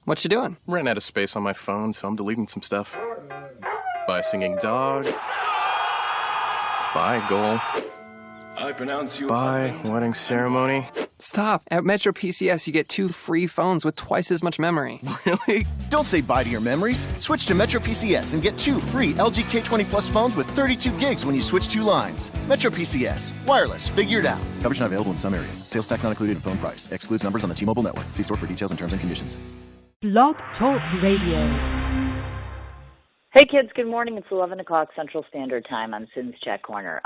What you doing? Ran out of space on my phone, so I'm deleting some stuff. Bye, singing dog. Bye, goal. I pronounce you. Bye, wedding ceremony. Stop. At Metro PCS, you get 2 free phones with twice as much memory. Really? Don't say bye to your memories. Switch to Metro PCS and get 2 free LG K20 Plus phones with 32 gigs when you switch 2 lines. Metro PCS. Wireless. Figure it out. Coverage not available in some areas. Sales tax not included in phone price. Excludes numbers on the T-Mobile network. See store for details and terms and conditions. Blog Talk Radio. Hey kids, good morning. It's 11 o'clock Central Standard Time on Sin's Chat Corner.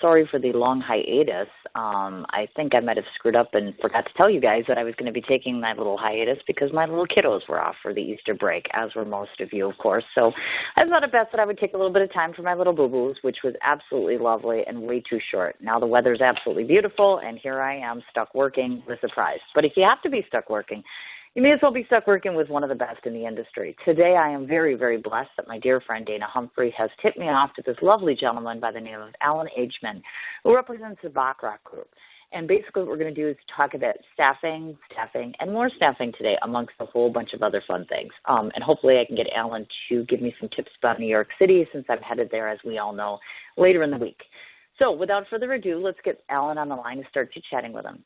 Sorry for the long hiatus. I think I might have screwed up and forgot to tell you guys that I was going to be taking my little hiatus because my little kiddos were off for the Easter break, as were most of you, of course. So I thought it best that I would take a little bit of time for my little boo-boos, which was absolutely lovely and way too short. Now the weather's absolutely beautiful, and here I am stuck working with a surprise. But if you have to be stuck working, you may as well be stuck working with one of the best in the industry. Today, I am very, very blessed that my dear friend Dana Humphrey has tipped me off to this lovely gentleman by the name of Allan Ageman, who represents the Bachrach Group. And basically what we're going to do is talk about staffing, and more staffing today, amongst a whole bunch of other fun things. And hopefully I can get Allan to give me some tips about New York City, since I'm headed there, as we all know, later in the week. So without further ado, let's get Allan on the line and start chit-chatting with him.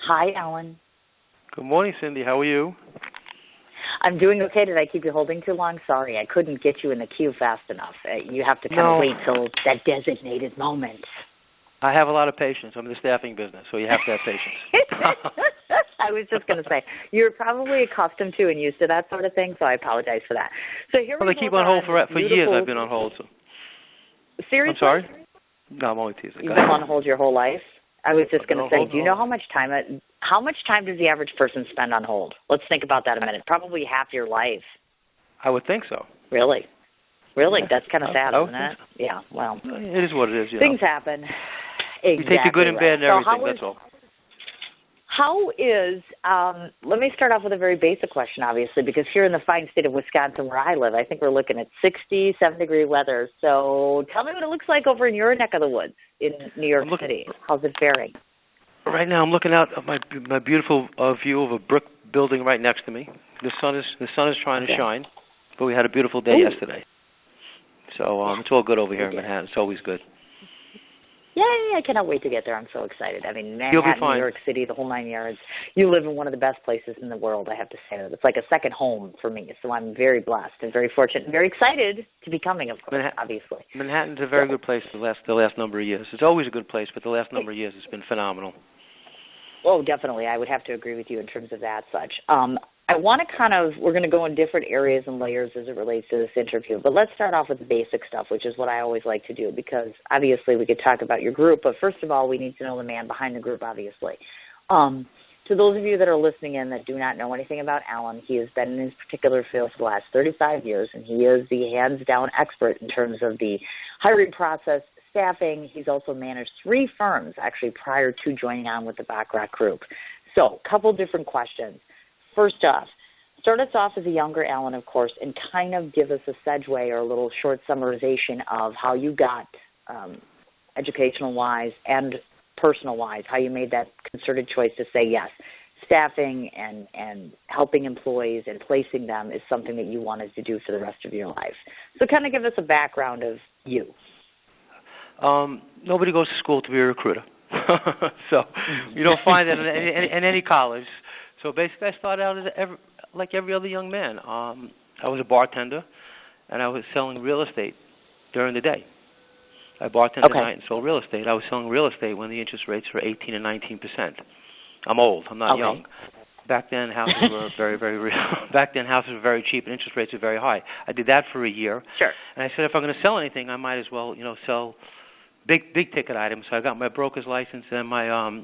Hi, Allan. Good morning, Cindy. How are you? I'm doing okay. Did I keep you holding too long? Sorry, I couldn't get you in the queue fast enough. You have to kind of wait till that designated moment. I have a lot of patience. I'm in the staffing business, so you have to have patience. I was just going to say, you're probably accustomed to and used to that sort of thing, so I apologize for that. So here they keep on hold for years. I've been on hold. So. Seriously? I'm sorry? No, I'm only teasing. You've been on hold your whole life? I was just going to say, do you know how much time does the average person spend on hold? Let's think about that a minute. Probably half your life. I would think so. Really? Really? That's kind of sad, isn't it? So. Yeah, well. It is what it is. Things happen. You Exactly. take the good and bad and everything, that's all. How is, let me start off with a very basic question, obviously, because here in the fine state of Wisconsin where I live, I think we're looking at 67-degree weather. So tell me what it looks like over in your neck of the woods in New York City. How's it faring? Right now I'm looking out at my beautiful view of a brick building right next to me. The sun is trying to shine, but we had a beautiful day yesterday. So it's all good over here in Manhattan. It's always good. Yeah, I cannot wait to get there. I'm so excited. I mean, Manhattan, New York City, the whole 9 yards. You live in one of the best places in the world, I have to say. It's like a second home for me, so I'm very blessed and very fortunate and very excited to be coming, of course, obviously. Manhattan's a very good place the last number of years. It's always a good place, but the last number of years it's been phenomenal. Oh, definitely. I would have to agree with you in terms of that such. I want to we're going to go in different areas and layers as it relates to this interview, but let's start off with the basic stuff, which is what I always like to do, because obviously we could talk about your group, but first of all, we need to know the man behind the group, obviously. To those of you that are listening in that do not know anything about Allan, he has been in his particular field for the last 35 years, and he is the hands-down expert in terms of the hiring process, staffing. He's also managed 3 firms, actually, prior to joining on with the Bachrach Group. So, a couple different questions. First off, start us off as a younger Allan, of course, and kind of give us a segue or a little short summarization of how you got, educational-wise and personal-wise, how you made that concerted choice to say, yes, staffing and helping employees and placing them is something that you wanted to do for the rest of your life. So kind of give us a background of you. Nobody goes to school to be a recruiter. So you don't find that in any college. So basically I started out like every other young man. I was a bartender, and I was selling real estate during the day. I bartended at night and sold real estate. I was selling real estate when the interest rates were 18 and 19%. I'm old. I'm not young. Back then, houses were very, very real. Back then, houses were very cheap and interest rates were very high. I did that for a year. Sure. And I said, if I'm going to sell anything, I might as well, sell big ticket items. So I got my broker's license and my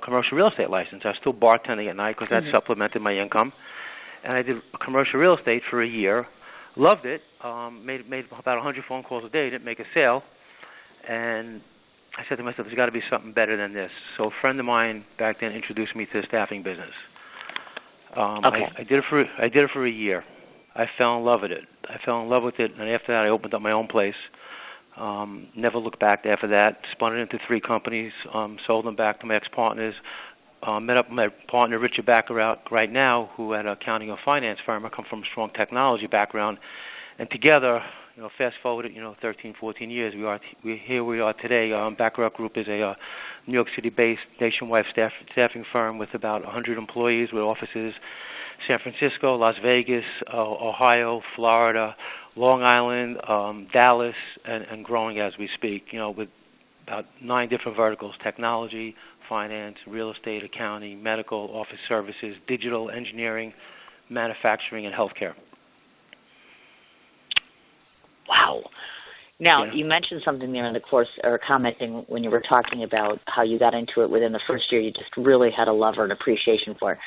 commercial real estate license. I was still bartending at night because that supplemented my income. And I did commercial real estate for a year. Loved it. Made about 100 phone calls a day. Didn't make a sale. And I said to myself, there's got to be something better than this. So a friend of mine back then introduced me to the staffing business. I did it for a year. I fell in love with it. And after that, I opened up my own place. Never looked back after that. Spun it into 3 companies. Sold them back to my ex-partners. met up with my partner, Richard Bachrach, right now, who had an accounting and finance firm. I come from a strong technology background. And together, fast forward, 13, 14 years, here we are today. Bachrach Group is a New York City-based nationwide staffing firm with about 100 employees with offices San Francisco, Las Vegas, Ohio, Florida, Long Island, Dallas, and growing as we speak, with about 9 different verticals: technology, finance, real estate, accounting, medical, office services, digital, engineering, manufacturing, and healthcare. Wow. Now, you mentioned something there in the course, or commenting when you were talking about how you got into it within the first year. You just really had a love or an appreciation for it.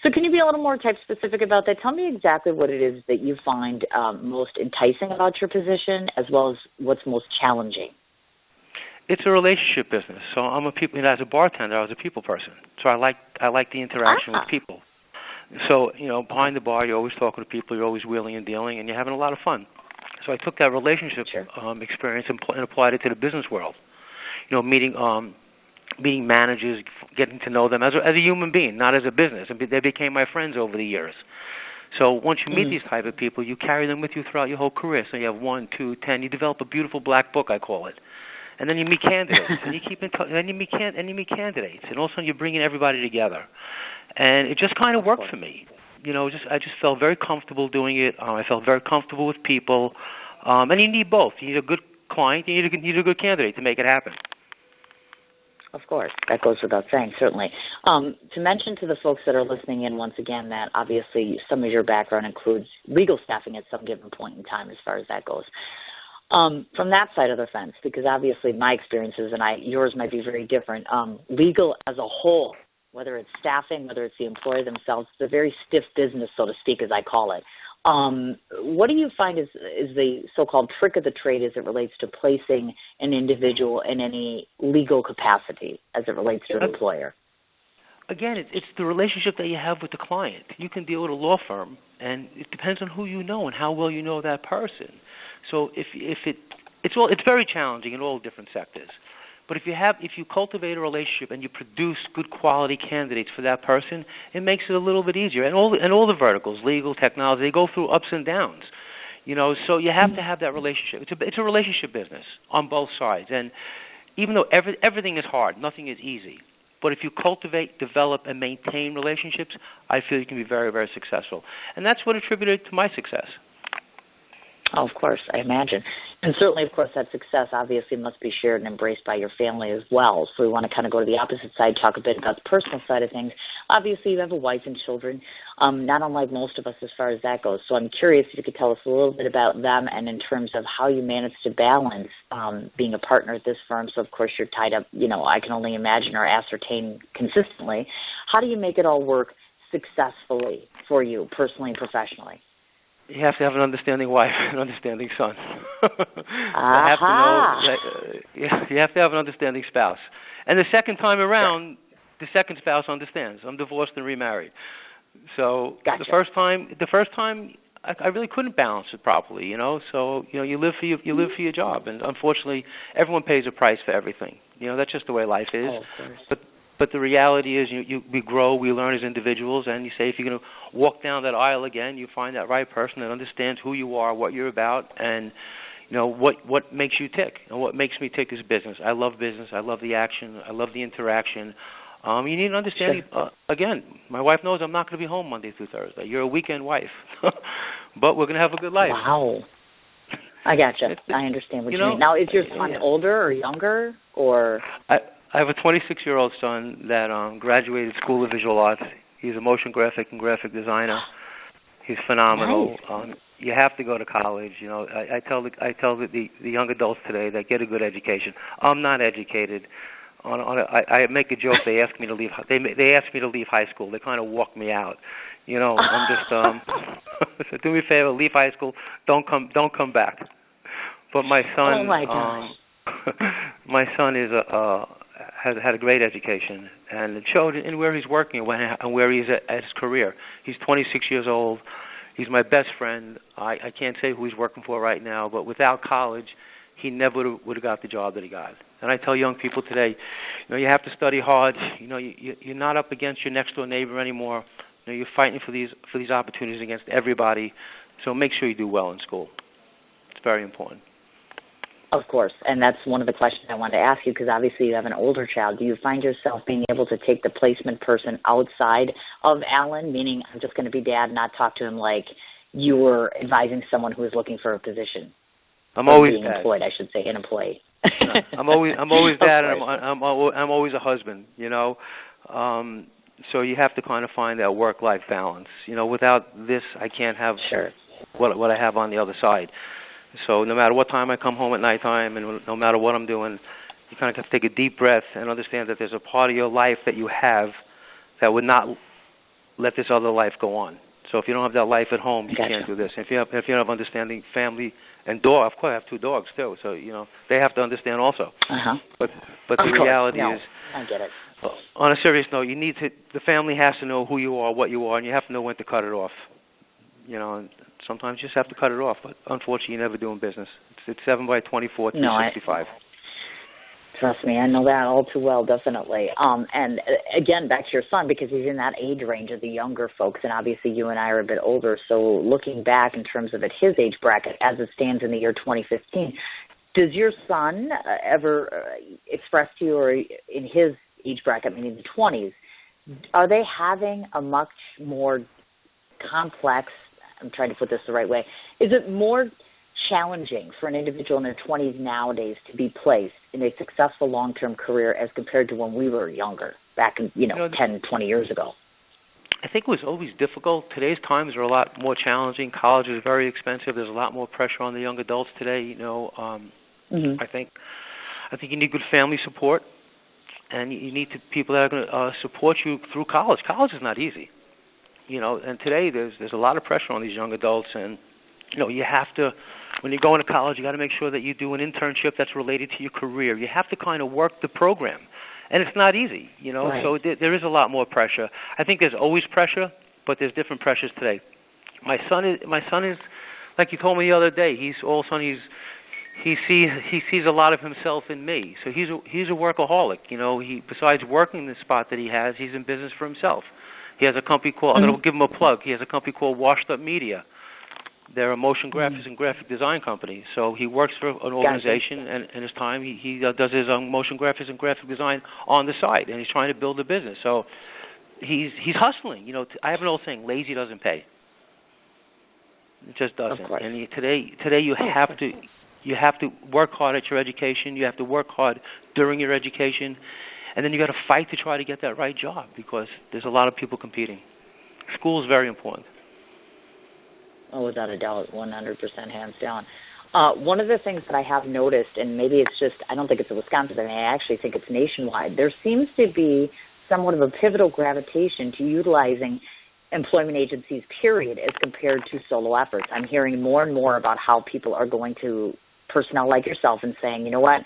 So can you be a little more type specific about that? Tell me exactly what it is that you find most enticing about your position, as well as what's most challenging. It's a relationship business. So I'm a people. As a bartender, I was a people person. So I like the interaction with people. So behind the bar, you're always talking to people. You're always wheeling and dealing, and you're having a lot of fun. So I took that relationship experience and applied it to the business world. Meeting managers, getting to know them as a human being, not as a business. And they became my friends over the years. So once you meet these type of people, you carry them with you throughout your whole career. So you have 1, 2, 10. You develop a beautiful black book, I call it. And then you meet candidates, and you keep in touch. Then you meet candidates, and all of a sudden you're bringing everybody together. And it just kind of worked for me. I just felt very comfortable doing it. I felt very comfortable with people. And you need both. You need a good client. You need a good candidate to make it happen. Of course. That goes without saying, certainly. To mention to the folks that are listening in once again that obviously some of your background includes legal staffing at some given point in time as far as that goes. From that side of the fence, because obviously my experiences and yours might be very different, legal as a whole, whether it's staffing, whether it's the employer themselves, it's a very stiff business, so to speak, as I call it. What do you find is the so-called trick of the trade as it relates to placing an individual in any legal capacity as it relates to an employer? Again, it's the relationship that you have with the client. You can deal with a law firm, and it depends on who you know and how well you know that person. So it's very challenging in all different sectors. But if you cultivate a relationship and you produce good quality candidates for that person, it makes it a little bit easier. And all the verticals, legal, technology, they go through ups and downs. So you have to have that relationship. It's a relationship business on both sides. And even though everything is hard, nothing is easy. But if you cultivate, develop, and maintain relationships, I feel you can be very, very successful. And that's what attributed to my success. Oh, of course, I imagine. And certainly, of course, that success obviously must be shared and embraced by your family as well. So we want to kind of go to the opposite side, talk a bit about the personal side of things. Obviously, you have a wife and children, not unlike most of us as far as that goes. So I'm curious if you could tell us a little bit about them and in terms of how you manage to balance being a partner at this firm. So, of course, you're tied up, I can only imagine or ascertain consistently. How do you make it all work successfully for you, personally and professionally? You have to have an understanding wife, an understanding son. You have to have an understanding spouse. And the second time around, the second spouse understands. I'm divorced and remarried. So Gotcha. the first time, I really couldn't balance it properly. So you live for your job, and unfortunately, everyone pays a price for everything. That's just the way life is. Oh, of course. But the reality is we grow, we learn as individuals, and you say if you're going to walk down that aisle again, you find that right person that understands who you are, what you're about, and what makes you tick. And what makes me tick is business. I love business. I love the action. I love the interaction. You need an understanding. Again, my wife knows I'm not going to be home Monday through Thursday. You're a weekend wife. But we're going to have a good life. Wow. I gotcha. I understand what you mean. Now, is your son older or younger? Or I have a 26-year-old son that graduated School of Visual Arts. He's a motion graphic and graphic designer. He's phenomenal. Nice. You have to go to college. I tell the young adults today that get a good education. I'm not educated. I make a joke. They ask me to leave. They ask me to leave high school. They kind of walk me out. I'm just so do me a favor, leave high school. Don't come back. But my son. Oh my gosh. My son is has had a great education, and it showed in where he's working and where he's at his career. He's 26 years old. He's my best friend. I can't say who he's working for right now, but without college, he never would have got the job that he got. And I tell young people today, you have to study hard. You're not up against your next door neighbor anymore. You're fighting for these opportunities against everybody. So make sure you do well in school. It's very important. Of course, and that's one of the questions I wanted to ask you, because obviously you have an older child. Do you find yourself being able to take the placement person outside of Allan, meaning I'm just going to be dad, not talk to him like you were advising someone who is looking for a position? I'm always being employed, I should say, an employee. I'm always dad, and I'm always a husband. So you have to kind of find that work-life balance. Without this, I can't have what I have on the other side. So no matter what time I come home at nighttime, and no matter what I'm doing, you kind of have to take a deep breath and understand that there's a part of your life that you have that would not let this other life go on. So if you don't have that life at home, you can't do this. If you have understanding family and dog, of course I have 2 dogs too, so they have to understand also. But the reality is, I get it. On a serious note, the family has to know who you are, what you are, and you have to know when to cut it off. And sometimes you just have to cut it off, but unfortunately, you're never doing business. It's 7 by 24, 365. Trust me, I know that all too well, definitely. And again, back to your son, because he's in that age range of the younger folks, and obviously you and I are a bit older. So looking back in terms of at his age bracket, as it stands in the year 2015, does your son ever express to you, or in his age bracket, meaning the 20s, are they having a much more complex, I'm trying to put this the right way, is it more challenging for an individual in their 20s nowadays to be placed in a successful long-term career as compared to when we were younger, back in, 10, 20 years ago? I think it was always difficult. Today's times are a lot more challenging. College is very expensive. There's a lot more pressure on the young adults today. I think you need good family support, and you need people that are going to support you through college. College is not easy. And today there's a lot of pressure on these young adults, and you have to, when you're going to college, you got to make sure that you do an internship that's related to your career. You have to kind of work the program, and it's not easy, Right. So there is a lot more pressure. I think there's always pressure, but there's different pressures today. My son is like you told me the other day. He sees a lot of himself in me. So he's a workaholic. He, besides working the spot that he has, he's in business for himself. He has a company called, I'm going to give him a plug, he has a company called Washed Up Media. They're a motion graphics and graphic design company. So he works for an organization, and in his time, he does his own motion graphics and graphic design on the side, and he's trying to build a business. So he's hustling. I have an old saying, lazy doesn't pay. It just doesn't. And today you have to work hard at your education. You have to work hard during your education. And then you got to fight to try to get that right job, because there's a lot of people competing. School is very important. Oh, without a doubt, 100%, hands down. One of the things that I have noticed, and maybe it's just, I don't think it's a Wisconsin thing, I actually think it's nationwide, there seems to be somewhat of a pivotal gravitation to utilizing employment agencies, period, as compared to solo efforts. I'm hearing more and more about how people are going to personnel like yourself and saying, you know what,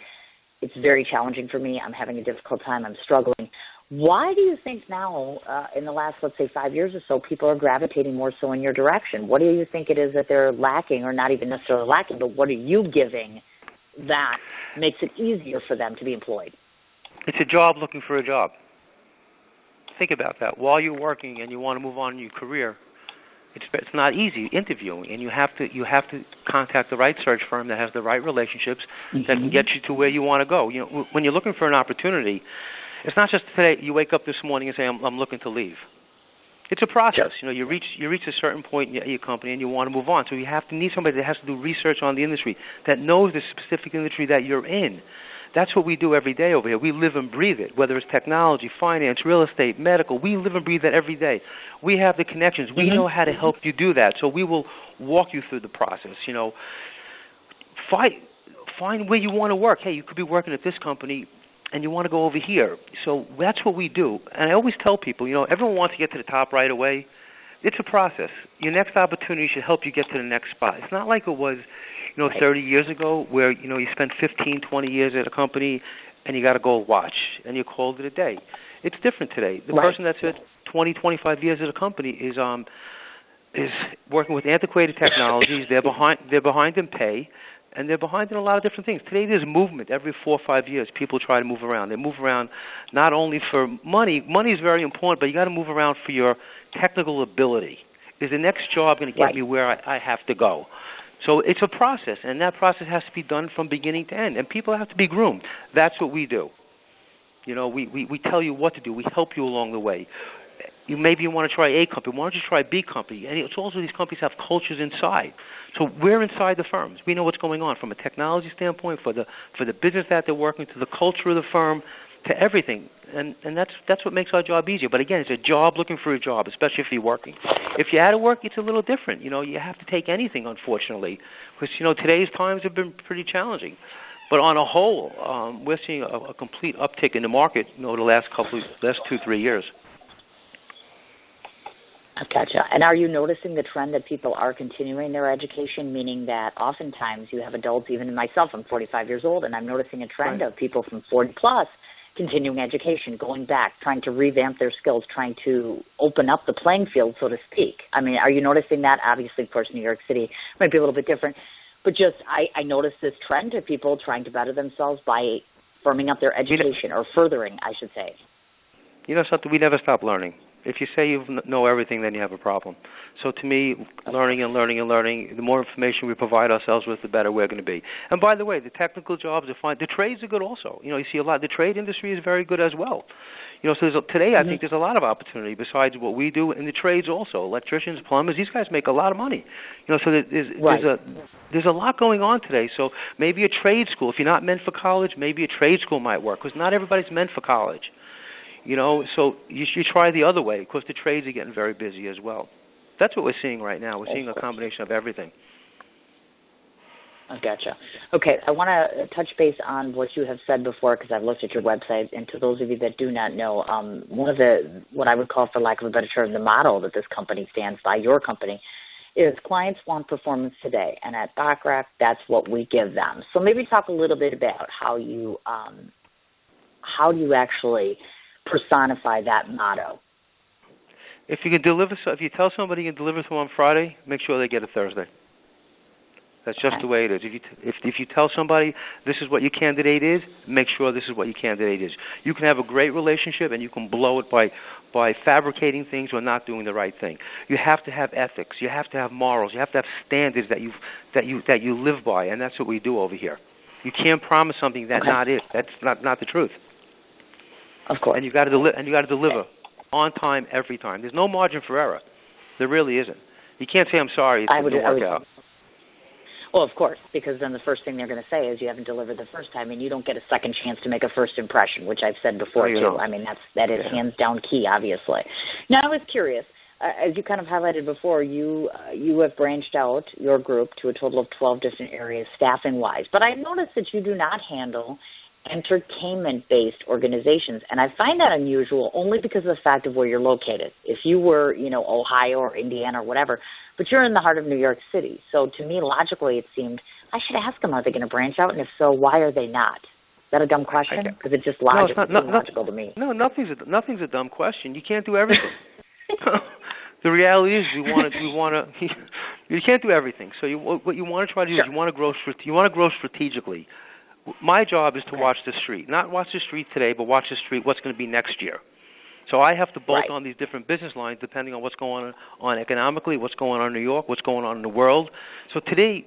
it's very challenging for me, I'm having a difficult time, I'm struggling. Why do you think now, in the last, let's say, 5 years or so, people are gravitating more so in your direction? What do you think it is that they're lacking, or not even necessarily lacking, but what are you giving that makes it easier for them to be employed? It's a job looking for a job. Think about that. While you're working and you want to move on in your career, it's not easy interviewing, and you have to contact the right search firm that has the right relationships that can get you to where you want to go. When you're looking for an opportunity, it's not just today you wake up this morning and say, I'm looking to leave. It's a process. You reach a certain point in your company and you want to move on. So you need somebody that has to do research on the industry, that knows the specific industry that you're in. That's what we do every day over here. We live and breathe it, whether it's technology, finance, real estate, medical. We live and breathe that every day. We have the connections. We know how to help you do that. So we will walk you through the process. Find where you want to work. Hey, you could be working at this company and you want to go over here. So that's what we do. And I always tell people, everyone wants to get to the top right away. It's a process. Your next opportunity should help you get to the next spot. It's not like it was, 30 years ago where, you spent 15, 20 years at a company and you got a gold watch and you called it a day. It's different today. The person that's at 20, 25 years at a company is working with antiquated technologies. They're behind in pay, And they're behind in a lot of different things. Today there's movement. Every 4 or 5 years, people try to move around. They move around not only for money. Money is very important, but you got to move around for your technical ability. Is the next job going to get me where I have to go? So it's a process, and that process has to be done from beginning to end. And people have to be groomed. That's what we do. You know, we tell you what to do. We help you along the way. Maybe you want to try A company. Why don't you try B company? And it's also these companies have cultures inside. So we're inside the firms. We know what's going on from a technology standpoint, for the business that they're working, to the culture of the firm, to everything. And that's what makes our job easier. But again, it's a job looking for a job, especially if you're working. If you're out of work, it's a little different. You know, you have to take anything, unfortunately, because you know today's times have been pretty challenging. But on a whole, we're seeing a complete uptick in the market. You know, the last 2-3 years. Gotcha. And are you noticing the trend that people are continuing their education, meaning that oftentimes you have adults, even myself, I'm 45 years old, and I'm noticing a trend of people from 40 plus continuing education, going back, trying to revamp their skills, trying to open up the playing field, so to speak. I mean, are you noticing that? Obviously, of course, New York City might be a little bit different, but just I noticed this trend of people trying to better themselves by firming up their education, or furthering, I should say. You know something, we never stop learning. If you say you know everything, then you have a problem. So to me, learning and learning and learning, the more information we provide ourselves with, the better we're going to be. And by the way, the technical jobs are fine. The trades are good also. You know, you see a lot. The trade industry is very good as well. You know, so today I think there's a lot of opportunity besides what we do in the trades also. Electricians, plumbers, these guys make a lot of money. You know, so there's a lot going on today. So maybe a trade school. If you're not meant for college, maybe a trade school might work, because not everybody's meant for college. You know, so you try the other way, because the trades are getting very busy as well. That's what we're seeing right now. We're seeing a combination of everything. I gotcha. Okay, I want to touch base on what you have said before, because I've looked at your website, and to those of you that do not know, one of the, what I would call, for lack of a better term, the motto that this company stands by, your company, is clients want performance today, and at Bachrach, that's what we give them. So maybe talk a little bit about how do you actually personify that motto. If you can deliver, if you tell somebody you can deliver to them on Friday, make sure they get it Thursday. That's just the way it is. If you tell somebody this is what your candidate is, make sure this is what your candidate is. You can have a great relationship, and you can blow it by fabricating things or not doing the right thing. You have to have ethics. You have to have morals. You have to have standards that you live by, and that's what we do over here. You can't promise something that's not it. That's not the truth. Of course. And you got to deliver on time every time. There's no margin for error. There really isn't. You can't say I'm sorry. It didn't work out. Well, of course, because then the first thing they're going to say is you haven't delivered the first time, and you don't get a second chance to make a first impression, which I've said before too. I mean, that is hands down key, obviously. Now, I was curious. As you kind of highlighted before, you have branched out your group to a total of 12 different areas, staffing-wise. But I noticed that you do not handle entertainment-based organizations, and I find that unusual only because of the fact of where you're located. If you were, Ohio or Indiana or whatever, but you're in the heart of New York City. So to me, logically, it seemed I should ask them, are they going to branch out, and if so, why are they not? Is that a dumb question? Because it's just logical to me. No, nothing's a dumb question. You can't do everything. The reality is, you can't do everything. So what you want to try to do is you want to grow strategically. My job is to watch the street, not watch the street today, but watch the street. What's going to be next year? So I have to bolt on these different business lines depending on what's going on economically, what's going on in New York, what's going on in the world. So today's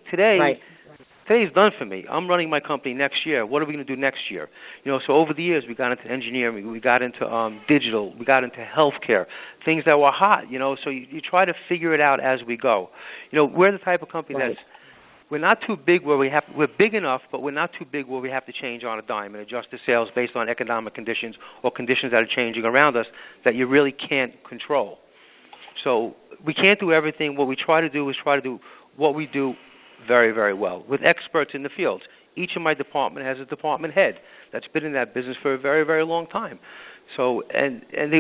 done for me. I'm running my company next year. What are we going to do next year? So over the years we got into engineering, we got into digital, we got into healthcare, things that were hot. So you try to figure it out as we go. We're the type of company that's we're not too big we're big enough, but we're not too big where we have to change on a dime and adjust the sales based on economic conditions or conditions that are changing around us that you really can't control. So we can't do everything. What we try to do is what we do very, very well with experts in the fields. Each of my department has a department head that's been in that business for a very, very long time. So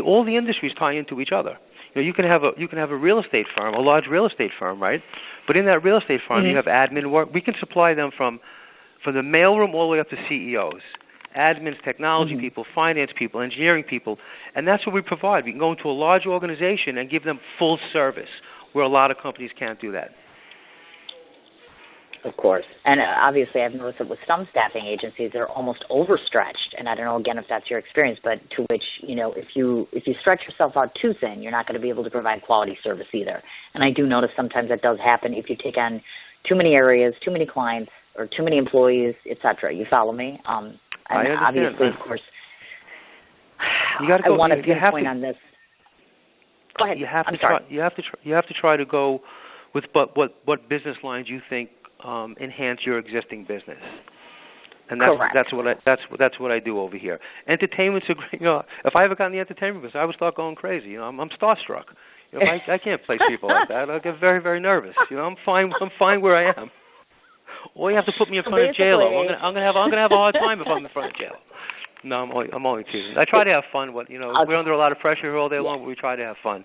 all the industries tie into each other. You can have a real estate firm, a large real estate firm, right? But in that real estate firm, you have admin work. We can supply them from the mailroom all the way up to CEOs, admins, technology people, finance people, engineering people, and that's what we provide. We can go into a large organization and give them full service, where a lot of companies can't do that. Of course. And obviously I've noticed that with some staffing agencies, they're almost overstretched. And I don't know, again, if that's your experience, but to which, if you stretch yourself out too thin, you're not going to be able to provide quality service either. And I do notice sometimes that does happen if you take on too many areas, too many clients, or too many employees, et cetera. You follow me? I understand. Obviously, of course, you got to go. I want to pinpoint on this. Go ahead. You have I'm to sorry. try. You have to try to go with what business lines you think enhance your existing business, and that's what I do over here. Entertainment's a great. If I ever got in the entertainment business, I would start going crazy. I'm starstruck. I can't place people like that. I get very, very nervous. I'm fine where I am. Or you have to put me in front of J-Lo. I'm gonna have a hard time if I'm in front of J-Lo. No, I'm only teasing. I try to have fun. But we're under a lot of pressure here all day long, but we try to have fun.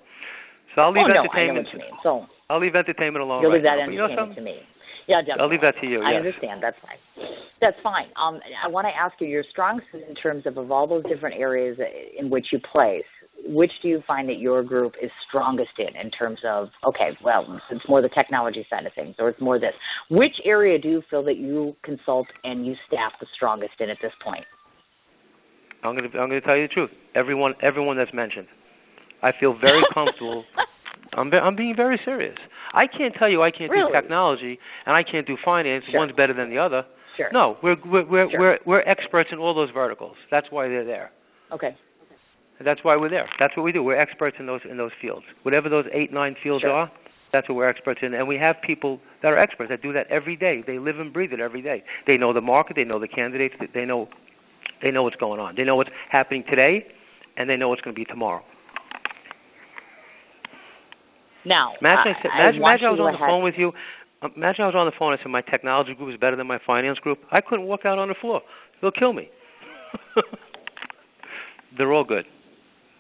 So I'll leave entertainment. I know what you mean. So I'll leave entertainment alone. You'll leave that now. entertainment to me. Yeah, definitely. I'll leave that to you. I yes. understand. That's fine. That's fine. I want to ask you your strong suit in terms of all those different areas in which you place. Which do you find that your group is strongest in terms of, okay, well, it's more the technology side of things, or it's more this. Which area do you feel that you consult and you staff the strongest in at this point? I'm going to tell you the truth. Everyone that's mentioned. I feel very comfortable. I'm being very serious. I can't tell you I can't do technology and I can't do finance. Sure. One's better than the other. Sure. No, we're experts in all those verticals. That's why they're there. Okay. That's why we're there. That's what we do. We're experts in those fields. Whatever those 8-9 fields are, that's what we're experts in. And we have people that are experts that do that every day. They live and breathe it every day. They know the market. They know the candidates. They know what's going on. They know what's happening today, and they know what's going to be tomorrow. Now, imagine I was on the phone with you. Imagine I was on the phone and said my technology group is better than my finance group. I couldn't walk out on the floor. They'll kill me. They're all good.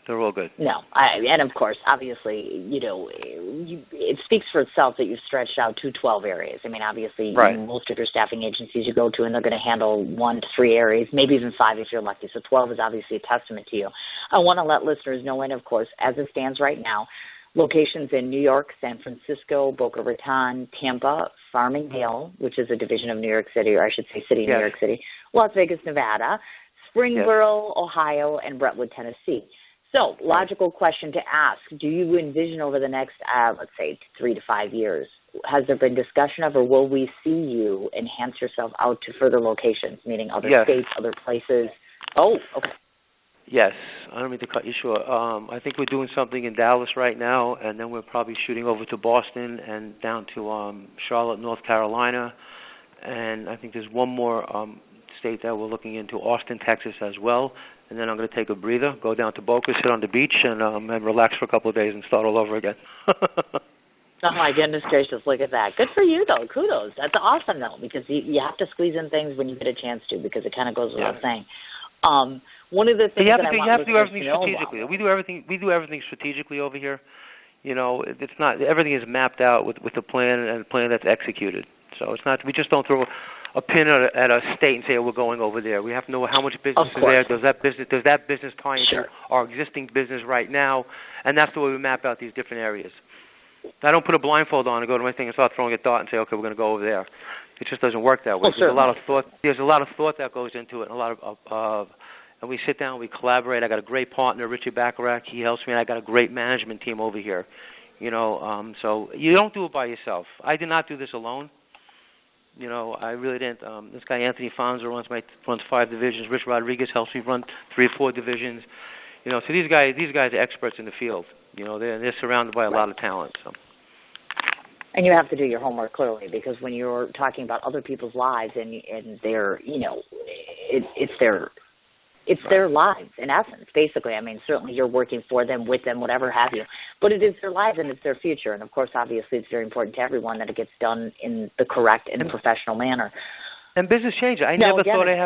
They're all good. No, and of course, obviously, it speaks for itself that you've stretched out to 12 areas. I mean, obviously, most of your staffing agencies you go to, and they're going to handle 1 to 3 areas, maybe even 5 if you're lucky. So 12 is obviously a testament to you. I want to let listeners know, and of course, as it stands right now, locations in New York, San Francisco, Boca Raton, Tampa, Farmingdale, which is a division of New York City, or I should say city of New York City, Las Vegas, Nevada, Springboro, Ohio, and Brentwood, Tennessee. So, logical question to ask, do you envision over the next, let's say, 3 to 5 years, has there been discussion of, or will we see you enhance yourself out to further locations, meaning other states, other places? Oh, okay. Yes. I don't mean to cut you short. I think we're doing something in Dallas right now, and then we're probably shooting over to Boston and down to Charlotte, North Carolina. And I think there's one more state that we're looking into, Austin, Texas as well. And then I'm going to take a breather, go down to Boca, sit on the beach, and relax for a couple of days and start all over again. Oh, my goodness gracious, look at that. Good for you, though. Kudos. That's awesome, though, because you have to squeeze in things when you get a chance to, because it kind of goes without saying. One of the things you have to do everything strategically. We do everything strategically over here. It's not everything is mapped out with a plan and a plan that's executed. So it's not. We just don't throw a pin at a state and say, we're going over there. We have to know how much business is there. Does that business tie into our existing business right now? And that's the way we map out these different areas. I don't put a blindfold on and go to my thing and start throwing a dart and say, okay, we're going to go over there. It just doesn't work that way. There's a lot of thought. There's a lot of thought that goes into it, and a lot of and we sit down, we collaborate. I got a great partner, Richard Bachrach. He helps me, and I got a great management team over here. So you don't do it by yourself. I did not do this alone. I really didn't. This guy Anthony Fonzo runs 5 divisions. Rich Rodriguez helps me run 3 or 4 divisions. So these guys are experts in the field. They're surrounded by a lot of talent. So. And you have to do your homework clearly, because when you're talking about other people's lives and their, it's their lives in essence, basically. I mean, certainly you're working for them, with them, whatever have you, but it is their lives and it's their future. And of course, obviously, it's very important to everyone that it gets done in the correct and professional manner. And business changes. I never thought I'd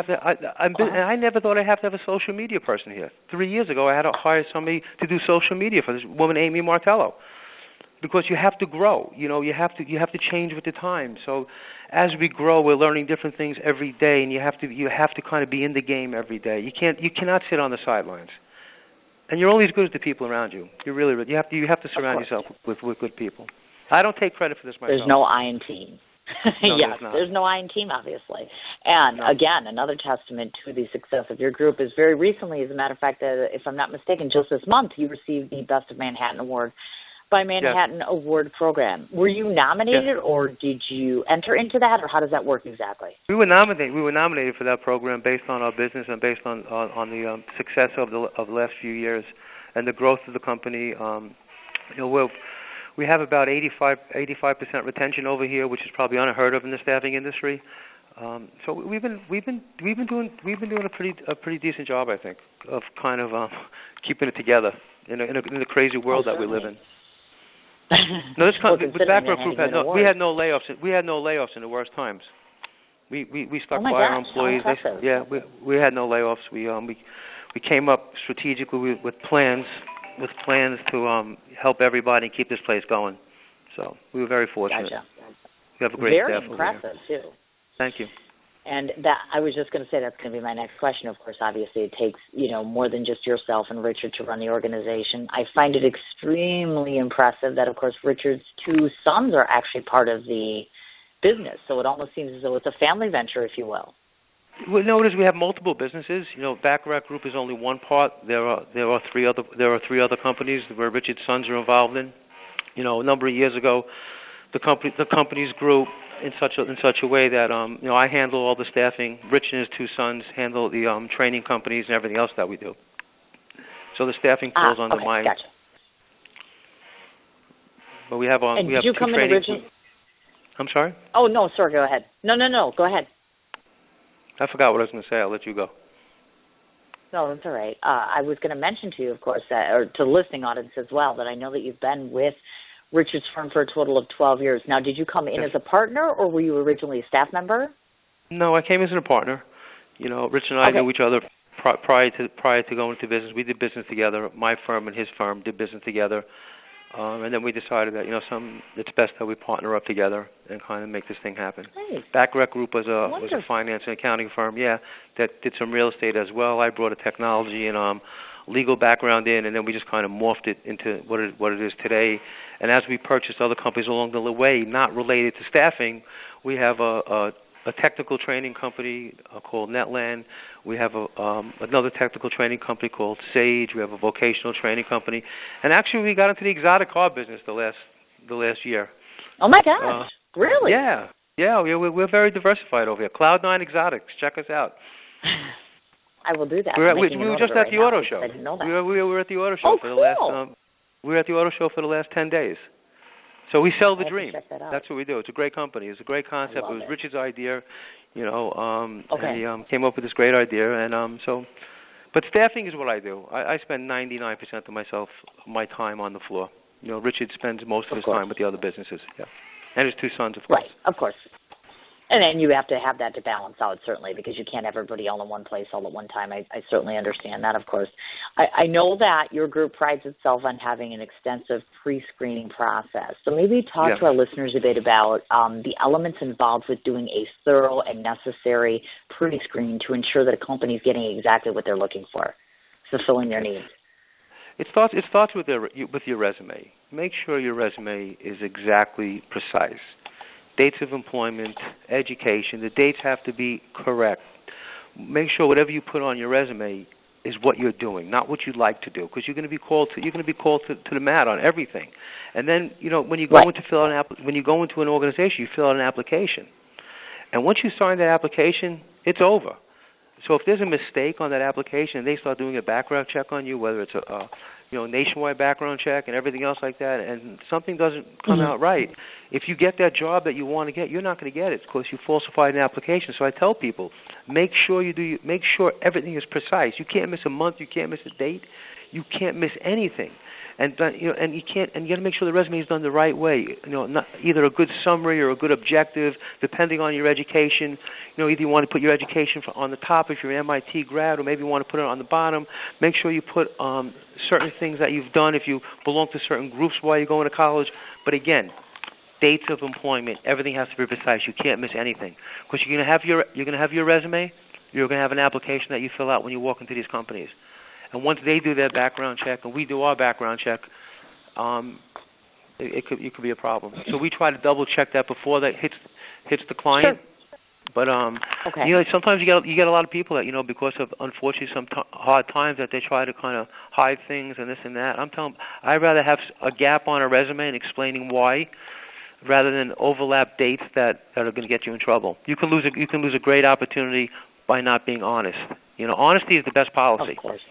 have to have a social media person here. 3 years ago, I had to hire somebody to do social media for this woman, Amy Martello, because you have to grow. You have to change with the times. So as we grow, we're learning different things every day, and you have to kind of be in the game every day. You cannot sit on the sidelines. And you're only as good as the people around you. You have to surround yourself with good people. I don't take credit for this myself. There's no I in team. No, Yes, there's no I in team, obviously. And again, another testament to the success of your group is very recently, as a matter of fact, if I'm not mistaken, just this month, you received the Best of Manhattan Award by Manhattan Award Program. Were you nominated, or did you enter into that, or how does that work exactly? We were nominated for that program based on our business and based on the success of the last few years and the growth of the company. We have about 85% retention over here, which is probably unheard of in the staffing industry. So we've been doing a pretty decent job, I think, of kind of keeping it together in the crazy world that we live in. No, the Bachrach Group we had no layoffs. We had no layoffs in the worst times. We stuck by our employees. We had no layoffs. We came up strategically with plans to help everybody and keep this place going. So we were very fortunate. Gotcha. We have a great staff. Very impressive, too. Thank you. And that I was just going to say that's going to be my next question. Of course, obviously, it takes more than just yourself and Richard to run the organization. I find it extremely impressive that, of course, Richard's two sons are actually part of the business. So it almost seems as though it's a family venture, if you will. Well, notice we have multiple businesses. Bachrach Group is only one part. There are three other companies where Richard's sons are involved in. A number of years ago, the companies grew in such a way that I handle all the staffing. Rich and his two sons handle the training companies and everything else that we do. So the staffing falls under mine. Gotcha. But we have and we did have you two come in training. originally? I'm sorry? Oh no, sir. Go ahead. No. Go ahead. I forgot what I was going to say. I'll let you go. No, that's all right. I was going to mention to you, of course, or to the listening audience as well, that I know that you've been with Richard's firm for a total of 12 years. Now, did you come in as a partner, or were you originally a staff member? No, I came as a partner. Rich and I knew each other prior to going into business. We did business together. My firm and his firm did business together. And then we decided that, it's best that we partner up together and kind of make this thing happen. Nice. Bachrach Group was a finance and accounting firm, that did some real estate as well. I brought a technology and legal background in, and then we just kind of morphed it into what it is today. And as we purchased other companies along the way, not related to staffing, we have a technical training company called Netland. We have another technical training company called Sage. We have a vocational training company, and actually we got into the exotic car business the last year. Oh my gosh! Really? Yeah. We're very diversified over here. Cloud9 Exotics. Check us out. I will do that. We were just at the auto show. I didn't know that. We were at the auto show for the last. We were at the auto show for the last 10 days. So we sell the dream. That's what we do. It's a great company. It's a great concept. It was Richard's idea, and he came up with this great idea. And but staffing is what I do. I spend 99% of my time on the floor. Richard spends most of his time with the other businesses. Yeah, and his two sons, of course. Right, of course. And then you have to have that to balance out, certainly, because you can't have everybody all in one place all at one time. I certainly understand that, of course. I know that your group prides itself on having an extensive pre-screening process. So maybe talk to our listeners a bit about the elements involved with doing a thorough and necessary pre-screen to ensure that a company is getting exactly what they're looking for, fulfilling their needs. It starts with your resume. Make sure your resume is exactly precise. Dates of employment, education, the dates have to be correct. Make sure whatever you put on your resume is what you're doing, not what you'd like to do, because you're going to be called to the mat on everything. And then, when you go when you go into an organization, you fill out an application. And once you sign that application, it's over. So if there's a mistake on that application and they start doing a background check on you, whether it's a nationwide background check and everything else like that, and something doesn't come out right, if you get that job that you want to get, you're not going to get it because you falsified an application. So I tell people, make sure everything is precise. You can't miss a month, you can't miss a date, you can't miss anything. And you got to make sure the resume is done the right way. Not either a good summary or a good objective, depending on your education. Either you want to put your education on the top if you're an MIT grad, or maybe you want to put it on the bottom. Make sure you put certain things that you've done if you belong to certain groups while you're going to college. But again, dates of employment, everything has to be precise. You can't miss anything because you're going to have your resume. You're going to have an application that you fill out when you walk into these companies. And once they do their background check and we do our background check, it could be a problem. So we try to double check that before that hits hits the client. Sure. But okay. you know, sometimes you get a lot of people that, you know, because of unfortunately some hard times, that they try to kind of hide things and this and that. I'm telling them, I'd rather have a gap on a resume and explaining why, rather than overlap dates that are going to get you in trouble. You can lose a great opportunity by not being honest. You know, honesty is the best policy. Of course.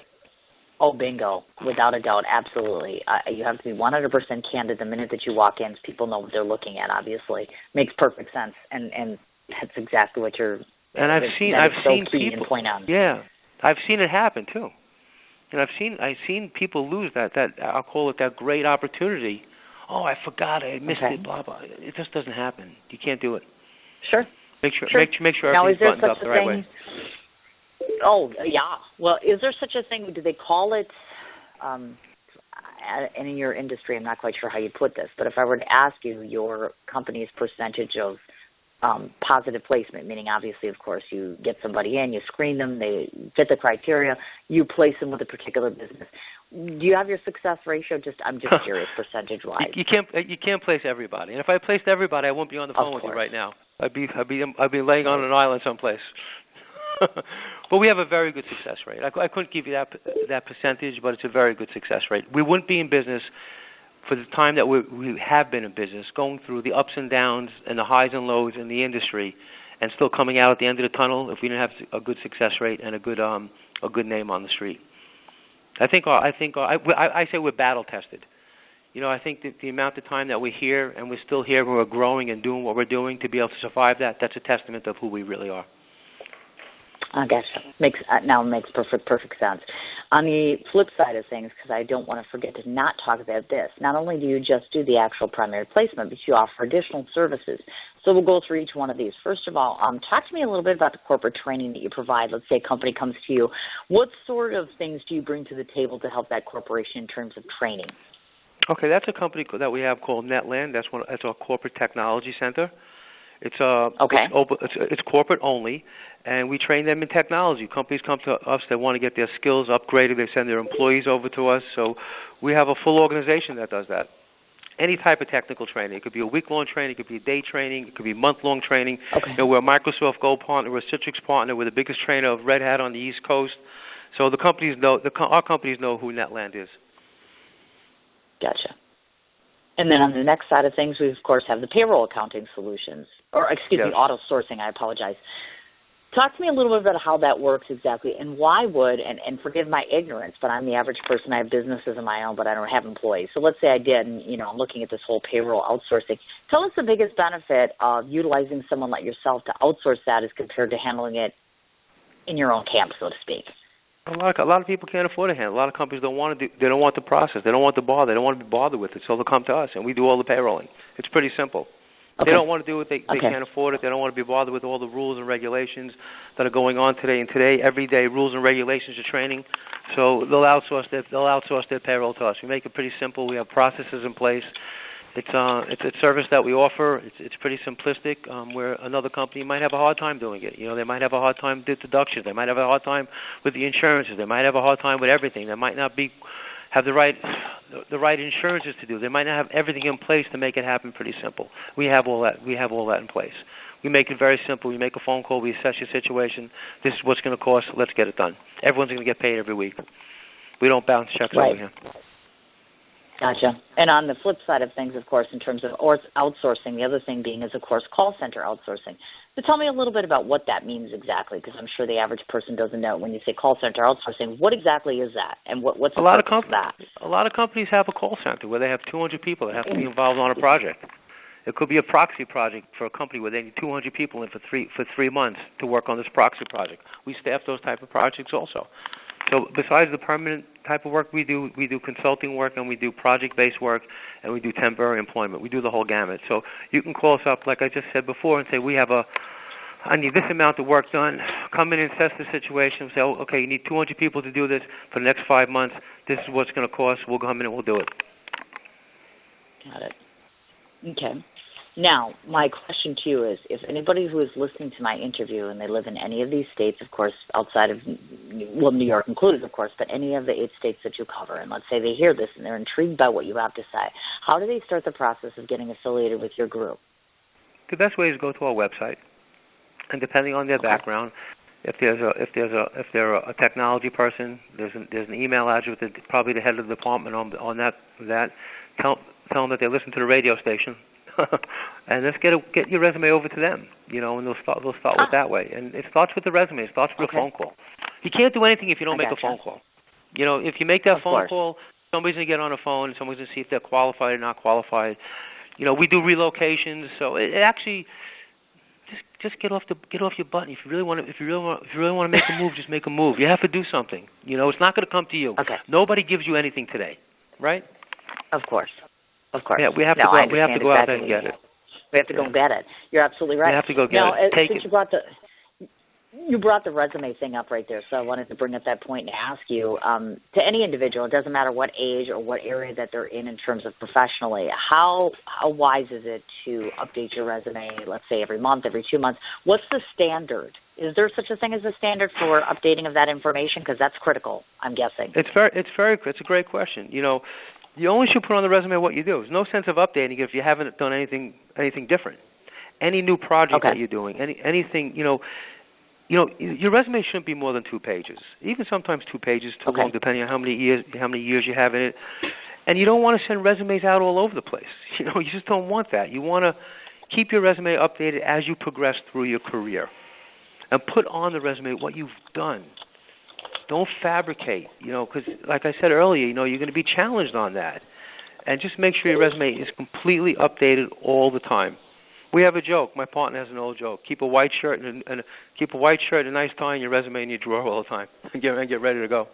Oh, bingo. Without a doubt, absolutely. You have to be 100% candid the minute that you walk in, so people know what they're looking at, obviously. Makes perfect sense, and that's exactly what you're... And I've seen people point out. Yeah, I've seen it happen, too. And I've seen people lose that I'll call it that great opportunity. Oh, I forgot, I missed it, blah, blah. It just doesn't happen. You can't do it. Sure. Make sure now, everything's buttoned up the right way. Oh, yeah. Well, is there such a thing? Do they call it, and in your industry, I'm not quite sure how you put this, but if I were to ask you your company's percentage of positive placement, meaning obviously, of course, you get somebody in, you screen them, they fit the criteria, you place them with a particular business. Do you have your success ratio? I'm just curious, percentage-wise. You can't place everybody. And if I placed everybody, I wouldn't be on the phone with you right now. I'd be laying on an island someplace. But we have a very good success rate. I couldn't give you that percentage, but it's a very good success rate. We wouldn't be in business for the time that we have been in business, going through the ups and downs and the highs and lows in the industry, and still coming out at the end of the tunnel if we didn't have a good success rate and a good name on the street. I say we're battle tested. You know, I think that the amount of time that we're here and we're still here, we're growing and doing what we're doing to be able to survive that's a testament of who we really are. I gotcha. Makes perfect sense. On the flip side of things, because I don't want to forget to not talk about this, not only do you just do the actual primary placement, but you offer additional services. So we'll go through each one of these. First of all, talk to me a little bit about the corporate training that you provide. Let's say a company comes to you. What sort of things do you bring to the table to help that corporation in terms of training? Okay, that's a company that we have called Netland. That's our corporate technology center. It's it's corporate only, and we train them in technology. Companies come to us, they want to get their skills upgraded, they send their employees over to us. So we have a full organization that does that. Any type of technical training. It could be a week-long training, it could be a day training, it could be month-long training. Okay. You know, we're a Microsoft Gold partner, we're a Citrix partner, we're the biggest trainer of Red Hat on the East Coast. So the companies know, our companies know who Netland is. Gotcha. And then on the next side of things, we, of course, have the payroll accounting solutions. Auto sourcing, I apologize. Talk to me a little bit about how that works exactly, and why would, and forgive my ignorance, but I'm the average person. I have businesses of my own, but I don't have employees. So let's say I did, and, you know, I'm looking at this whole payroll outsourcing. Tell us the biggest benefit of utilizing someone like yourself to outsource that as compared to handling it in your own camp, so to speak. A lot of people can't afford to handle. A lot of companies don't want to do. They don't want the process. They don't want the bother. They don't want to be bothered with it. So they'll come to us, and we do all the payrolling. It's pretty simple. Okay. They don't want to do it. They can't afford it. They don't want to be bothered with all the rules and regulations that are going on today. And today, every day, rules and regulations are training. So they'll outsource their payroll to us. We make it pretty simple. We have processes in place. It's a service that we offer. It's pretty simplistic. Where another company might have a hard time doing it. You know, they might have a hard time with deductions. They might have a hard time with the insurances. They might have a hard time with everything. They might not have the right insurances to do. They might not have everything in place to make it happen pretty simple. We have all that. We have all that in place. We make it very simple. We make a phone call. We assess your situation. This is what's going to cost. Let's get it done. Everyone's going to get paid every week. We don't bounce checks over here. Gotcha. And on the flip side of things, of course, in terms of outsourcing, the other thing being is, of course, call center outsourcing. So tell me a little bit about what that means exactly, because I'm sure the average person doesn't know. When you say call center outsourcing, what exactly is that, and what's the purpose of that? A lot of companies have a call center where they have 200 people that have to be involved on a project. It could be a proxy project for a company where they need 200 people in for 3 months to work on this proxy project. We staff those type of projects also. So besides the permanent type of work we do consulting work, and we do project-based work, and we do temporary employment. We do the whole gamut. So you can call us up, like I just said before, and say, I need this amount of work done. Come in and assess the situation. Say, okay, you need 200 people to do this for the next 5 months. This is what's going to cost. We'll come in and we'll do it. Got it. Okay. Now, my question to you is, if anybody who is listening to my interview and they live in any of these states, of course, outside of, New York included, of course, but any of the 8 states that you cover, and let's say they hear this and they're intrigued by what you have to say, how do they start the process of getting affiliated with your group? the best way is go to our website, and depending on their background, if they're a technology person, there's an email address with probably the head of the department on that. Tell them that they listen to the radio station, and let's get your resume over to them. And they'll start with that way. And it starts with the resume. It starts with a phone call. You can't do anything if you don't make a phone call. If you make that phone call, somebody's going to get on the phone, and somebody's going to see if they're qualified or not qualified. We do relocations, so it actually just get off your butt. If you really want to make a move, just make a move. You have to do something. It's not going to come to you. Okay. Nobody gives you anything today, right? Of course. Yeah, we have to go. We have to go out there and get it. We have to go and get it. You're absolutely right. We have to go get it. Take it. You brought the resume thing up right there, so I wanted to bring up that point and ask you, to any individual, it doesn't matter what age or what area that they're in terms of professionally, how wise is it to update your resume, let's say every month, every 2 months? What's the standard? Is there such a thing as a standard for updating of that information? Because that's critical, I'm guessing. It's a great question. You only should put on the resume what you do. There's no sense of updating it if you haven't done anything different. Any new project that you're doing, anything, your resume shouldn't be more than 2 pages. Even sometimes 2 pages too long, depending on how many years you have in it. And you don't want to send resumes out all over the place. You just don't want that. You want to keep your resume updated as you progress through your career, and put on the resume what you've done. Don't fabricate, because like I said earlier, you're going to be challenged on that. And just make sure your resume is completely updated all the time. We have a joke. My partner has an old joke. Keep a white shirt and a nice tie in your resume in your drawer all the time, and get ready to go.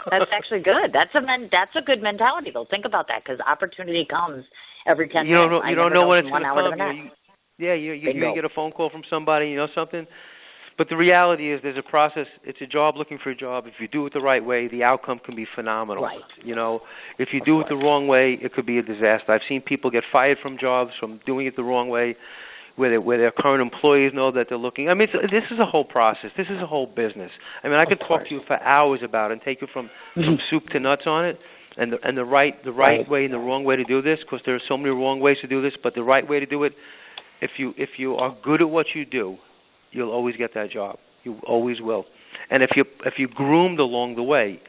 That's actually good. That's a good mentality, though. Think about that, because opportunity comes every 10 minutes. You don't know when it's going to come. You get a phone call from somebody, something. But the reality is there's a process. It's a job looking for a job. If you do it the right way, the outcome can be phenomenal. Right. If you do it the wrong way, it could be a disaster. I've seen people get fired from jobs from doing it the wrong way, where their current employees know that they're looking. I mean, this is a whole process. This is a whole business. I mean, I could talk to you for hours about it and take you from soup to nuts on it, and the right way and the wrong way to do this, because there are so many wrong ways to do this. But the right way to do it, if you are good at what you do, you'll always get that job. You always will. And if you groomed along the way,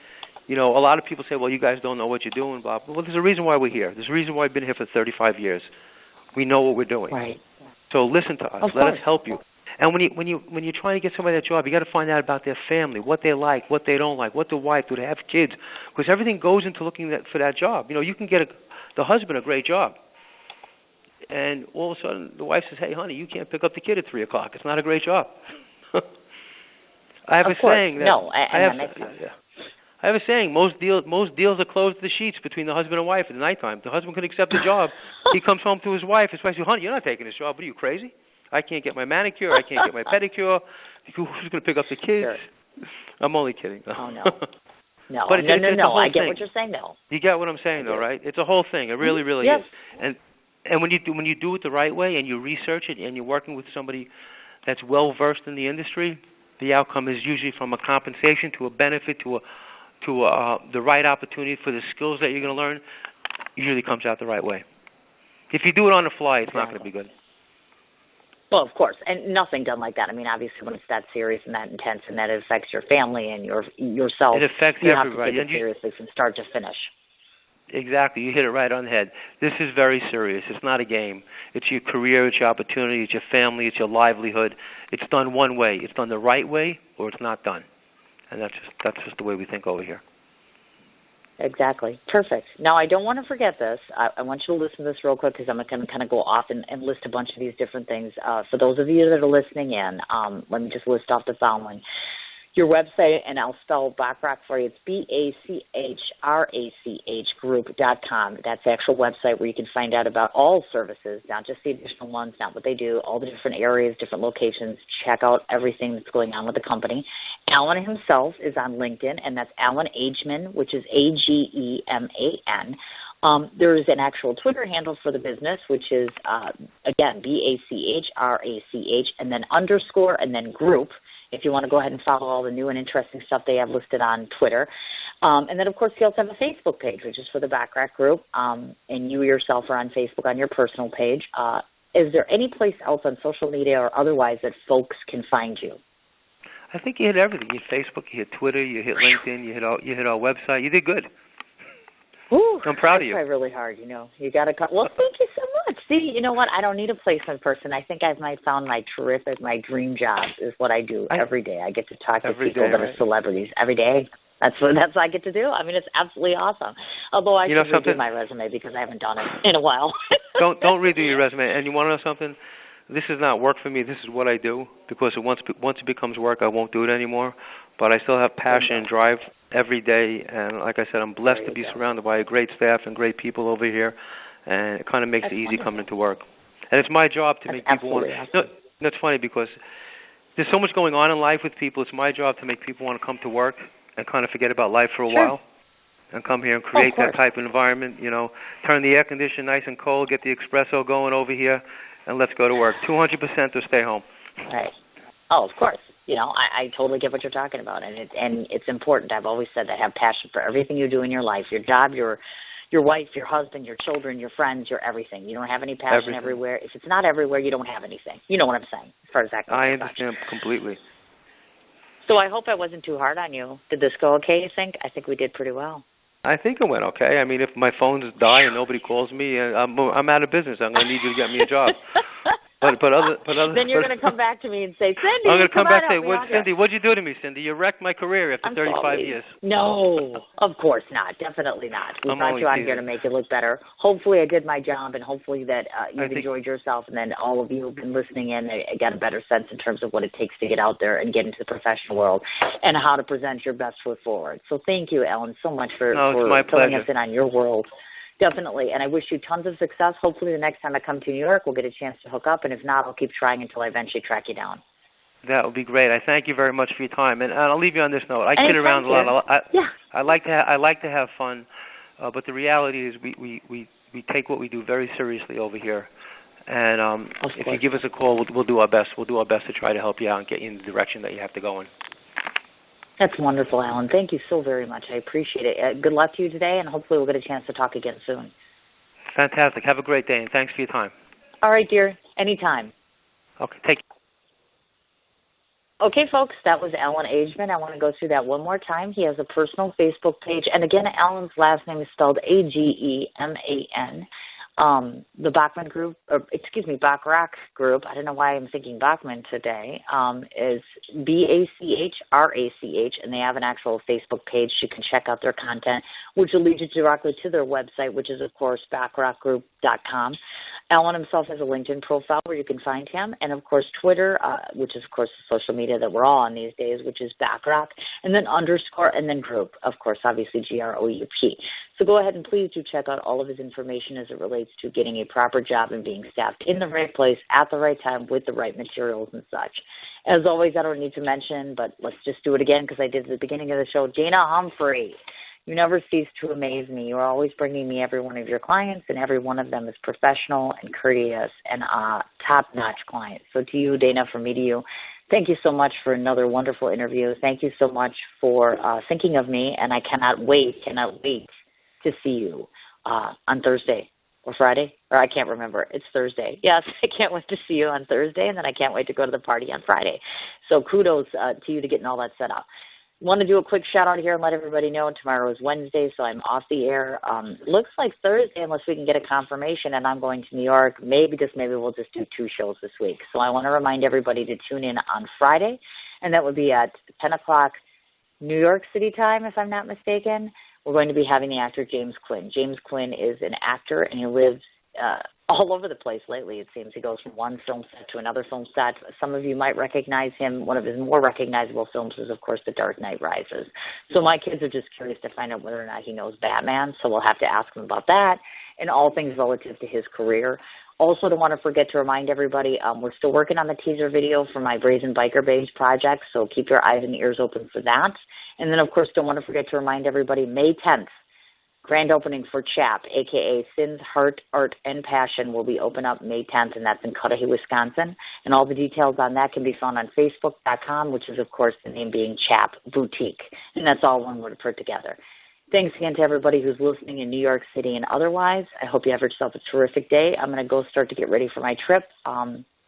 a lot of people say, well, you guys don't know what you're doing, blah, blah. Well, there's a reason why we're here. There's a reason why I've been here for 35 years. We know what we're doing. Right. So listen to us. Let us help you. And when you're trying to get somebody that job, you got to find out about their family, what they like, what they don't like, what the wife, do they have kids? Because everything goes into looking for that job. You can get the husband a great job, and all of a sudden the wife says, hey, honey, you can't pick up the kid at 3 o'clock. It's not a great job. I have a saying that I have a saying, most deals are closed to the sheets between the husband and wife at the nighttime. The husband can accept the job. He comes home to his wife. His wife says, honey, you're not taking this job. What are you, crazy? I can't get my manicure. I can't get my pedicure. Who's going to pick up the kids? Sure. I'm only kidding. Oh, no. No, but no. I get what you're saying, though. You get what I'm saying, though, right? It's a whole thing. It really, really is. And when you do it the right way and you research it and you're working with somebody that's well versed in the industry, the outcome is usually from a compensation to a benefit to the right opportunity for the skills that you're going to learn. Usually comes out the right way. If you do it on the fly, it's not going to be good. Well, of course, and nothing done like that. I mean, obviously, when it's that serious and that intense and that it affects your family and yourself, it affects you everybody. have to take it seriously from start to finish. Exactly. You hit it right on the head. This is very serious. It's not a game. It's your career, it's your opportunity, it's your family, it's your livelihood. It's done one way. It's done the right way, or it's not done. And that's just the way we think over here. Exactly. Perfect. Now, I don't want to forget this. I want you to listen to this real quick because I'm going to kind of go off and list a bunch of these different things. For those of you that are listening in, let me just list off the following. Your website, and I'll spell Bachrach for you. It's Bachrach Group.com. That's the actual website where you can find out about all services, not just the additional ones, not what they do, all the different areas, different locations. Check out everything that's going on with the company. Allan himself is on LinkedIn, and that's Allan Ageman, which is Ageman. There's an actual Twitter handle for the business, which is, again, Bachrach, and then underscore, and then group, if you want to go ahead and follow all the new and interesting stuff they have listed on Twitter. And then, of course, you also have a Facebook page, which is for the Bachrach Group, and you yourself are on Facebook on your personal page. is there any place else on social media or otherwise that folks can find you? I think you hit everything. You hit Facebook, you hit Twitter, you hit LinkedIn, you hit our website. You did good. Ooh, I'm proud of you. I try really hard, you know. You got to cut. Well, thank you so much. See, you know what? I don't need a placement person. I think I've found my dream job is what I do every day. I get to talk to people that are celebrities every day. That's what I get to do. I mean, it's absolutely awesome. Although I should redo my resume because I haven't done it in a while. Don't redo your resume. And you want to know something? This is not work for me. This is what I do because once it becomes work, I won't do it anymore. But I still have passion and drive every day. And like I said, I'm blessed to be surrounded by a great staff and great people over here. And it kind of makes it easy coming to work. And it's my job to make people want to. That's funny because there's so much going on in life with people. It's my job to make people want to come to work and kind of forget about life for a while and come here and create that type of environment, you know, turn the air conditioner nice and cold, get the espresso going over here, and let's go to work. 200% or stay home. Right. Oh, of course. You know, I totally get what you're talking about, and it's important. I've always said that have passion for everything you do in your life, your job, your wife, your husband, your children, your friends, your everything. You don't have any passion everywhere. If it's not everywhere, you don't have anything. You know what I'm saying, as far as that goes. I understand completely. So I hope I wasn't too hard on you. Did this go okay, you think? I think we did pretty well. I think it went okay. I mean, if my phones die and nobody calls me, I'm out of business. I'm going to need you to get me a job. But then you're going to come back to me and say, Cindy, I'm going to come back and say, Cindy, what'd you do to me, Cindy? You wrecked my career after 35 years. No, of course not. Definitely not. We brought you on here to make you look better. Hopefully I did my job, and hopefully that you've enjoyed yourself, and then all of you who've been listening in got a better sense in terms of what it takes to get out there and get into the professional world and how to present your best foot forward. So thank you, Allan, so much for filling us in on your world. Definitely, and I wish you tons of success. Hopefully the next time I come to New York, we'll get a chance to hook up, and if not, I'll keep trying until I eventually track you down. That would be great. I thank you very much for your time, and I'll leave you on this note. I kid around a lot. I like to have fun, but the reality is we take what we do very seriously over here, and if you give us a call, we'll do our best. We'll do our best to try to help you out and get you in the direction that you have to go in. That's wonderful, Allan. Thank you so very much. I appreciate it. Good luck to you today, and hopefully we'll get a chance to talk again soon. Fantastic. Have a great day, and thanks for your time. All right, dear. Anytime. Okay, take care. Okay, folks, that was Allan Ageman. I want to go through that one more time. He has a personal Facebook page, and again, Allan's last name is spelled Ageman. The Bachrach Group, Bachrach Group, I don't know why I'm thinking Bachman today, is Bachrach, and they have an actual Facebook page. You can check out their content, which will lead you directly to their website, which is, of course, bachrachgroup.com. Allan himself has a LinkedIn profile where you can find him, and, of course, Twitter, which is, of course, the social media that we're all on these days, which is Bachrach, and then _ and then group, of course, obviously GROUP. So go ahead and please do check out all of his information as it relates to getting a proper job and being staffed in the right place at the right time with the right materials and such. As always, I don't need to mention, but let's just do it again because I did at the beginning of the show, Dana Humphrey. You never cease to amaze me. You are always bringing me every one of your clients, and every one of them is professional and courteous and top-notch clients. So to you, Dana, from me to you, thank you so much for another wonderful interview. Thank you so much for thinking of me, and I cannot wait to see you on Thursday or Friday, or I can't remember. It's Thursday. Yes, I can't wait to see you on Thursday, and then I can't wait to go to the party on Friday. So kudos to you to getting all that set up. Want to do a quick shout out here and let everybody know tomorrow is Wednesday, so I'm off the air. Looks like Thursday, unless we can get a confirmation, and I'm going to New York. Maybe we'll just do 2 shows this week. So I want to remind everybody to tune in on Friday, and that would be at 10 o'clock New York City time, if I'm not mistaken. We're going to be having the actor James Quinn. James Quinn is an actor, and he lives all over the place lately, it seems. He goes from one film set to another film set. Some of you might recognize him. One of his more recognizable films is, of course, The Dark Knight Rises. So my kids are just curious to find out whether or not he knows Batman, so we'll have to ask him about that and all things relative to his career. Also, don't want to forget to remind everybody, we're still working on the teaser video for my Brazen Biker Beige project, so keep your eyes and ears open for that. And then, of course, don't want to forget to remind everybody, May 10th, grand opening for CHAP, a.k.a. Sins, Heart, Art, and Passion, will be open up May 10th, and that's in Cudahy, Wisconsin. And all the details on that can be found on Facebook.com, which is, of course, the name being CHAP Boutique. And that's all one word put together. Thanks again to everybody who's listening in New York City and otherwise. I hope you have yourself a terrific day. I'm going to go start to get ready for my trip.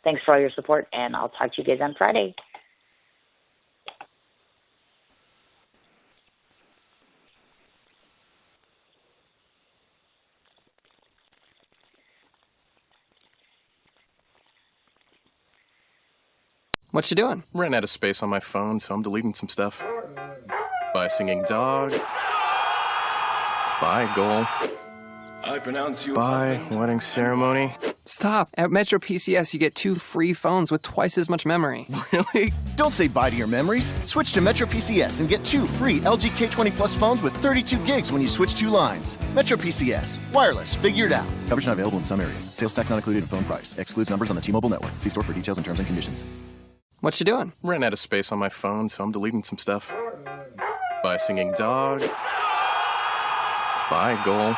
Thanks for all your support, and I'll talk to you guys on Friday. What you doing? Ran out of space on my phone, so I'm deleting some stuff. By singing dog. By goal. I pronounce you. By wedding ceremony. Stop. At Metro PCS, you get 2 free phones with twice as much memory. Really? Don't say bye to your memories. Switch to Metro PCS and get 2 free LG K20 Plus phones with 32 gigs when you switch 2 lines. Metro PCS. Wireless. Figured out. Coverage not available in some areas. Sales tax not included in phone price. Excludes numbers on the T-Mobile network. See store for details and terms and conditions. What you doing? Ran out of space on my phone, so I'm deleting some stuff. By singing dog. By goal.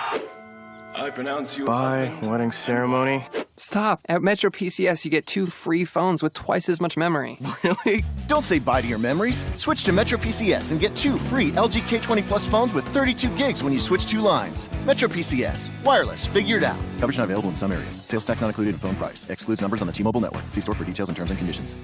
I pronounce you. By wedding ceremony. Stop. At Metro PCS, you get 2 free phones with twice as much memory. Really? Don't say bye to your memories. Switch to Metro PCS and get 2 free LG K20 Plus phones with 32 gigs when you switch 2 lines. Metro PCS. Wireless. Figured out. Coverage not available in some areas. Sales tax not included in phone price. Excludes numbers on the T-Mobile network. See store for details and terms and conditions.